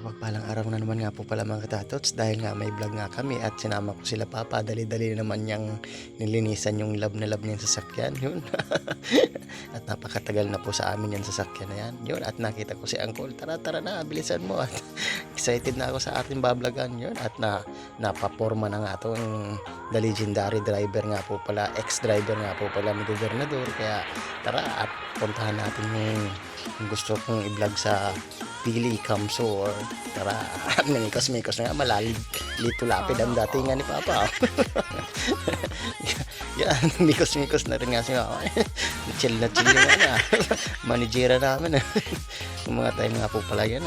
Mapagpalang araw na naman nga po pala mga katatots dahil nga may vlog nga kami at sinama ko sila papa. Dali-dali naman niyang nilinisan yung lab na lab niyang sasakyan. Yun. At napakatagal na po sa amin yung sasakyan na yan. Yun. At nakita ko si Uncle. Tara na, bilisan mo. At excited na ako sa ating bablagan. Yun. At napaporma na nga itong the legendary driver nga po pala. Ex-driver nga po pala ni Gobernador. Kaya tara at puntahan natin yung gusto kong i-vlog sa Pili Kamso or tara, mikos-mikos na nga, malalig lito lapid ang datingan ni Papa. Yan, mikos-mikos na rin nga si Mama. Chill na yung manijera namin. Yung mga time nga po pala yan,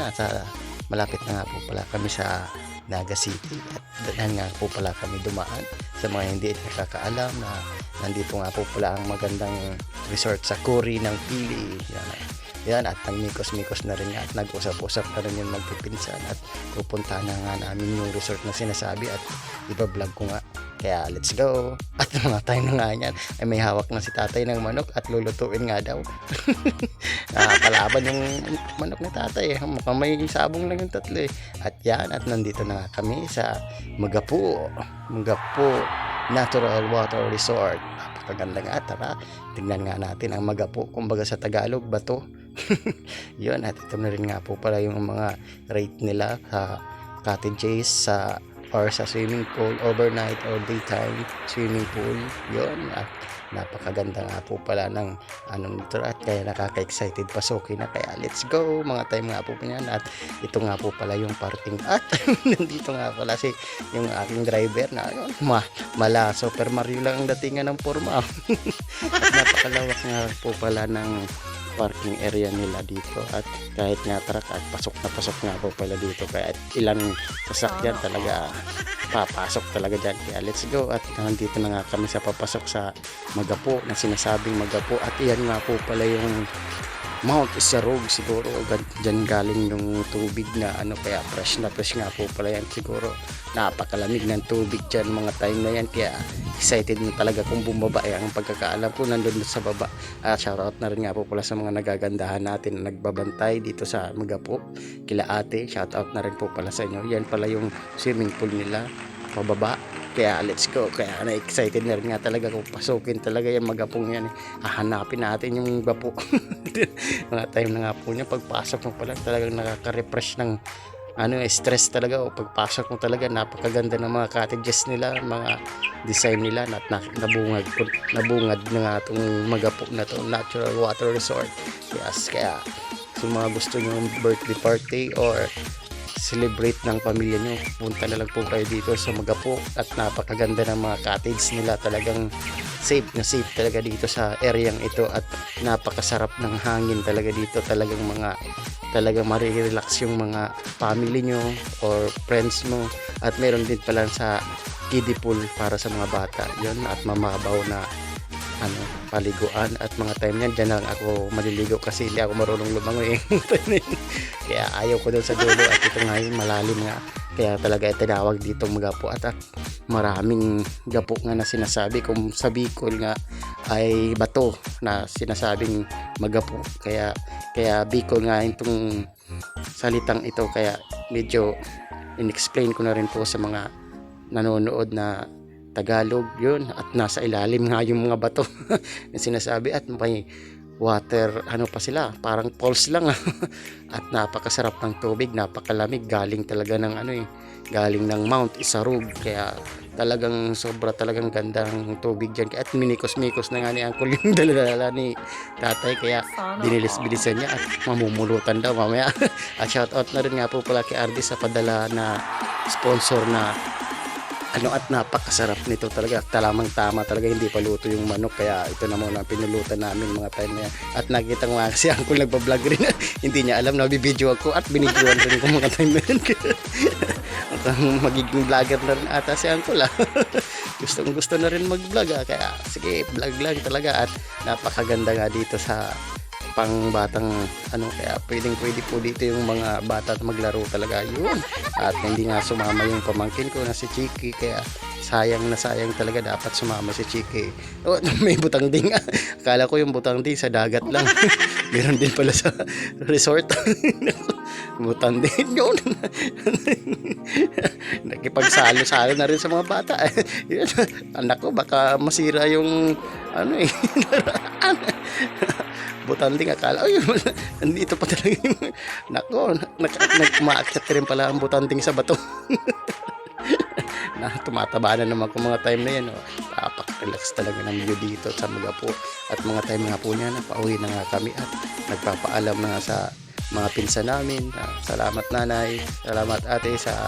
malapit na nga po pala kami sa Naga City at dahil nga po pala kami dumaan sa mga hindi nakakaalam na nandito nga po pala ang magandang resort sa Kuri ng Pili. Yan, at nagmikos-mikos na rin at nag-usap-usap na rin yung magpipinsan at pupunta na nga namin yung resort na sinasabi at iba-vlog ko nga. Kaya let's go. At mga time na nga yan ay may hawak na si tatay ng manok at lulutuin nga daw. Nakakalaban yung manok ni tatay. Mukhang may sabong lang yung tatlo eh. At yan, at nandito na nga kami sa Magapu Natural Water Resort. Napakaganda nga, tara tignan nga natin ang Magapu, kumbaga sa Tagalog bato. Yun, at ito na rin nga po pala yung mga rate nila sa cottages or sa swimming pool, overnight or daytime swimming pool. Yun, at napakaganda nga po pala ng nito at kaya nakaka-excited pasukin na, kaya let's go mga time nga po yan. At ito nga po pala yung parking at nandito nga pala yung aking driver na yun, mala Super Mario lang ang datingan ng forma. At napakalawak nga po pala ng parking area nila dito at kahit nga truck at pasok nga po pala dito, kaya ilang sasakyan talaga papasok talaga dyan. Kaya let's go at nandito na nga kami sa papasok sa Magapu na sinasabing Magapu at iyan nga po pala yung Mount Isarog siguro, dyan galing yung tubig na kaya fresh nga po pala yan siguro. Napakalamig ng tubig dyan mga time na yan, kaya excited na talaga kung bumaba. Ang pagkakaalam ko nandun sa baba. Shoutout na rin nga po pala sa mga nagagandahan natin na nagbabantay dito sa Magapu. Kila ate, shoutout na rin po pala sa inyo. Yan pala yung swimming pool nila pababa. Kaya let's go. Kaya na-excited na rin nga talaga kung pasukin talaga yung Magapong yan. Hahanapin natin yung Gapu. Mga time na nga po niya, pagpasok mo pala talagang nakaka-refresh ng stress talaga. O pagpasok mo talaga, napakaganda ng mga cottages nila, mga design nila, at nabungad na nga itong Magapu na to, Natural Water Resort. Yes, kaya kung mga gusto nyo birthday party or celebrate ng pamilya nyo, punta na lang po kayo dito sa Magapu at napakaganda ng mga cottage nila. Talagang safe talaga dito sa areang ito at napakasarap ng hangin talaga dito. Talagang marirelax yung mga family nyo or friends mo. At meron din pala sa kiddie pool para sa mga bata yon, at mamabaw na paliguan. At mga time yan, dyan lang ako maliligo kasi hindi ako marunong lumangoy. Kaya ayaw ko doon sa dulo at ito nga yung malalim nga. Kaya talaga tinawag dito Magapu at maraming gapo nga na sinasabi. Kung sa Bicol nga ay bato na sinasabing Magapu. Kaya Bicol nga itong salitang ito, kaya medyo in-explain ko na rin po sa mga nanonood na Tagalog yun, at nasa ilalim nga yung mga bato na sinasabi at may water pa sila, parang falls lang. At napakasarap ng tubig, napakalamig, galing talaga ng galing ng Mount Isarog, kaya talagang sobra talagang gandang tubig dyan. At minikos-mikos na nga ni Uncle yung daladala ni tatay, kaya binilis-bilisan niya at mamumulutan daw mamaya. At shoutout na rin nga po pala kay Ardi sa padala na sponsor na at napakasarap nito talaga. Talamang tama talaga, hindi pa luto yung manok, kaya ito na muna pinulutan namin mga time na yan. At nakita ko nga kasi Uncle nagbablog rin. Hindi niya alam na bibidyo ako at binidyoan rin ko mga time na yan. At magiging vlogger na rin ata si Uncle. Gusto na rin mag vlog, kaya sige, vlog lang talaga. At napakaganda nga dito sa pang batang kaya pwede po dito yung mga bata at maglaro talaga yun. At hindi nga sumama yung pamangkin ko na si Chiki, kaya sayang na sayang talaga, dapat sumama si Chiki. Oh, may butang ding. Akala ko yung butang ding sa dagat lang. Meron din pala sa resort. Butang din yun. Nakipagsalo-salo na rin sa mga bata. Yun. Anak ko, baka masira yung ano eh. Butang ding, akala nandito pa talaga yung nako, nagmaakyat rin pala ang butang ding sa bato. Na tumataba na naman ko mga time na yan. Oh. Relax talaga ng view dito sa Magapo. At mga time nga po niya, pauwi na nga kami at nagpapaalam na nga sa mga pinsan namin. Salamat nanay, salamat ate sa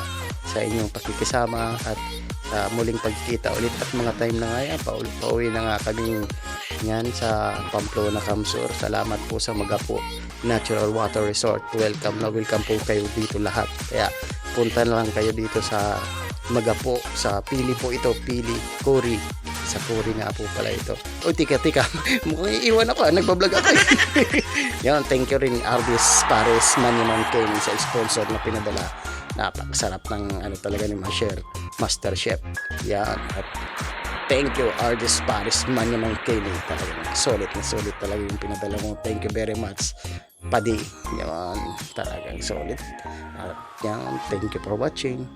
inyong pakikisama at sa muling pagkikita ulit. At mga time na nga yan, pauwi na nga kami yan sa Pamplona, Camsur. Salamat po sa Magapo Natural Water Resort. Welcome na welcome po kayo dito lahat. Kaya punta na lang kayo dito sa Magapo, sa Pili po ito, Pili, Cory. Sa Cory nga po pala ito. O, tika. Mukhang iiwan ako, nagbablog ako. Yan, thank you rin Ardis Pares Manyaman Kenny sa sponsor na pinadala. Napakasarap ng ano talaga ni Master Chef. Yan, at thank you Ardis Pares Manyaman Kenny. Talagang solid na solid talaga yung pinadala mo. Thank you very much. Padi. Yan, talagang solid. At yan, thank you for watching.